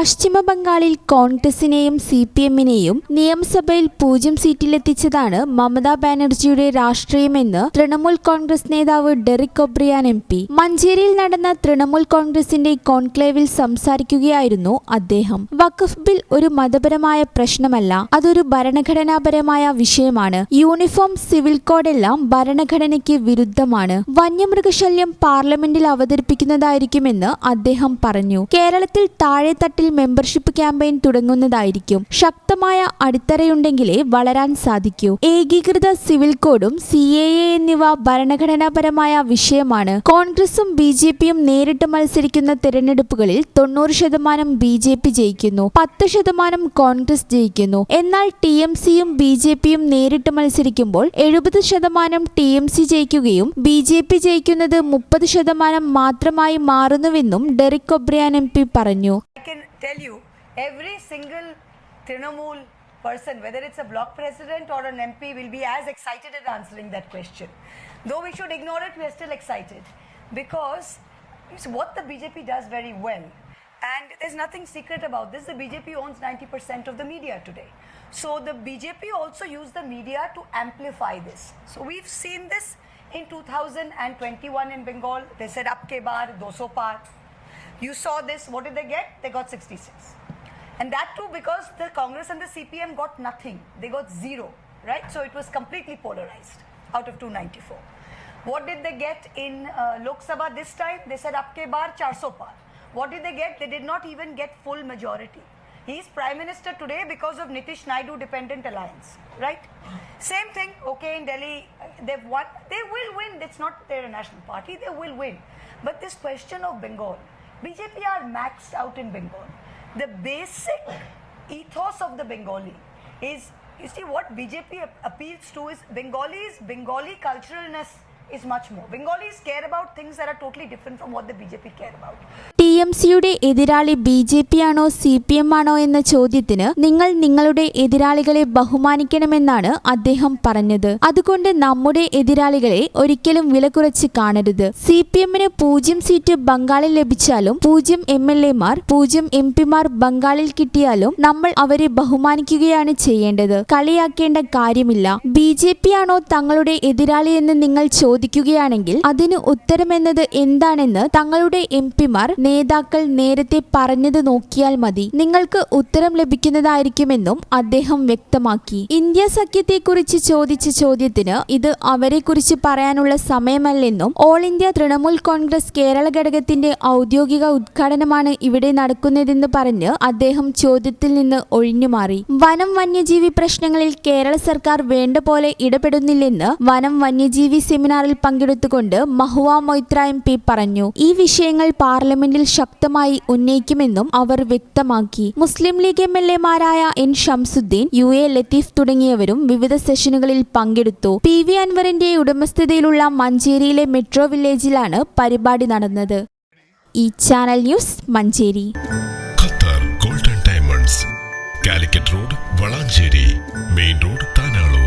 പശ്ചിമ ബംഗാളിൽ കോൺഗ്രസിനെയും CPM-നെയും നിയമസഭയിൽ 0 സീറ്റിലെത്തിച്ചതാണ് മമതാ ബാനർജിയുടെ രാഷ്ട്രീയമെന്ന് തൃണമൂൽ കോൺഗ്രസ് നേതാവ് ഡെറിക് ഒബ്രിയാൻ MP. മഞ്ചേരിയിൽ നടന്ന തൃണമൂൽ കോൺഗ്രസിന്റെ കോൺക്ലേവിൽ സംസാരിക്കുകയായിരുന്നു അദ്ദേഹം. വഖഫ് ബിൽ ഒരു മതപരമായ പ്രശ്നമല്ല, അതൊരു ഭരണഘടനാപരമായ വിഷയമാണ്. യൂണിഫോം സിവിൽ കോഡെല്ലാം ഭരണഘടനയ്ക്ക് വിരുദ്ധമാണ്. വന്യമൃഗശല്യം പാർലമെന്റിൽ അവതരിപ്പിക്കുന്നതായിരിക്കുമെന്ന് അദ്ദേഹം പറഞ്ഞു. കേരളത്തിൽ താഴെത്തട്ടിൽ മെമ്പർഷിപ്പ് ക്യാമ്പയിൻ തുടങ്ങുന്നതായിരിക്കും. ശക്തമായ അടിത്തറയുണ്ടെങ്കിലേ വളരാൻ സാധിക്കൂ. ഏകീകൃത സിവിൽ കോഡും CAA എന്നിവ ഭരണഘടനാപരമായ വിഷയമാണ്. കോൺഗ്രസും BJP-യും നേരിട്ട് മത്സരിക്കുന്ന തിരഞ്ഞെടുപ്പുകളിൽ 90% BJP ജയിക്കുന്നു, 10% കോൺഗ്രസ് ജയിക്കുന്നു. എന്നാൽ TMC-യും BJP-യും നേരിട്ട് മത്സരിക്കുമ്പോൾ 70% TMC ജയിക്കുകയും BJP ജയിക്കുന്നത് 30% മാത്രമായി മാറുന്നുവെന്നും ഡെറിക് ഒബ്രിയാൻ MP പറഞ്ഞു. I can tell you, every single Trinamool person, whether it's a block president or an MP, will be as excited at answering that question. Though we should ignore it, we are still excited because it's what the BJP does very well. And there's nothing secret about this. The BJP owns 90% of the media today. So the BJP also used the media to amplify this. So we've seen this in 2021 in Bengal. They said, "Ab ke baar 200 par." You saw this. What did they get? They got 66. And that too because the Congress and the CPM got nothing. They got 0, right? So it was completely polarized out of 294. What did they get in Lok Sabha this time? They said, "Ab ke baar 400 par." What did they get? They did not even get full majority. He is Prime Minister today because of Nitish Naidu Dependent Alliance, right? Same thing, okay, in Delhi, they've won. They will win. It's not they're a national party. They will win. But this question of Bengal, BJP are maxed out in Bengal. The basic ethos of the Bengali is, you see, what BJP appeals to is Bengali culturalness is much more. Bengalis care about things that are totally different from what the BJP care about. TMC-യുടെ എതിരാളി BJP ആണോ CPM ആണോ എന്ന ചോദ്യത്തിന് നിങ്ങൾ നിങ്ങളുടെ എതിരാളികളെ ബഹുമാനിക്കണമെന്നാണ് അദ്ദേഹം പറഞ്ഞത്. അതുകൊണ്ട് നമ്മുടെ എതിരാളികളെ ഒരിക്കലും വില കുറച്ച് കാണരുത്. CPM-ന് 0 സീറ്റ് ബംഗാളിൽ ലഭിച്ചാലും 0 MLA-മാർ 0 MP-മാർ ബംഗാളിൽ കിട്ടിയാലും നമ്മൾ അവരെ ബഹുമാനിക്കുകയാണ് ചെയ്യേണ്ടത്, കളിയാക്കേണ്ട കാര്യമില്ല. BJP ആണോ തങ്ങളുടെ എതിരാളി എന്ന് നിങ്ങൾ ചോദിക്കുകയാണെങ്കിൽ അതിന് ഉത്തരമെന്നത് എന്താണെന്ന് തങ്ങളുടെ MP-മാർ നേതാക്കൾ നേരത്തെ പറഞ്ഞത് നോക്കിയാൽ മതി. നിങ്ങൾക്ക് ഉത്തരം ലഭിക്കുന്നതായിരിക്കുമെന്നും അദ്ദേഹം വ്യക്തമാക്കി. ഇന്ത്യ സഖ്യത്തെക്കുറിച്ച് ചോദിച്ച ചോദ്യത്തിന് ഇത് അവരെക്കുറിച്ച് പറയാനുള്ള സമയമല്ലെന്നും ഓൾ ഇന്ത്യ തൃണമൂൽ കോൺഗ്രസ് കേരള ഘടകത്തിന്റെ ഔദ്യോഗിക ഉദ്ഘാടനമാണ് ഇവിടെ നടക്കുന്നതെന്ന് പറഞ്ഞ് അദ്ദേഹം ചോദ്യത്തിൽ നിന്ന് ഒഴിഞ്ഞുമാറി. വനം വന്യജീവി പ്രശ്നങ്ങളിൽ കേരള സർക്കാർ വേണ്ട പോലെ ഇടപെടുന്നില്ലെന്ന് വനം വന്യജീവി സെമിനാറിൽ പങ്കെടുത്തുകൊണ്ട് മഹുവ മൊയ്ത്ര MP പറഞ്ഞു. ഈ വിഷയങ്ങൾ പാർലമെന്റിൽ ശക്തമായി ഉന്നയിക്കുമെന്നും അവർ വ്യക്തമാക്കി. മുസ്ലിം ലീഗ് MLA-മാരായ N ഷംസുദ്ദീൻ, UA ലത്തീഫ് തുടങ്ങിയവരും വിവിധ സെഷനുകളിൽ പങ്കെടുത്തു. PV അൻവറിന്റെ ഉടമസ്ഥതയിലുള്ള മഞ്ചേരിയിലെ മെട്രോ വില്ലേജിലാണ് പരിപാടി നടന്നത്. ഈ channel news Manjeri. Qatar golden diamonds, Calicut road, Valanchery main road, Tanalur.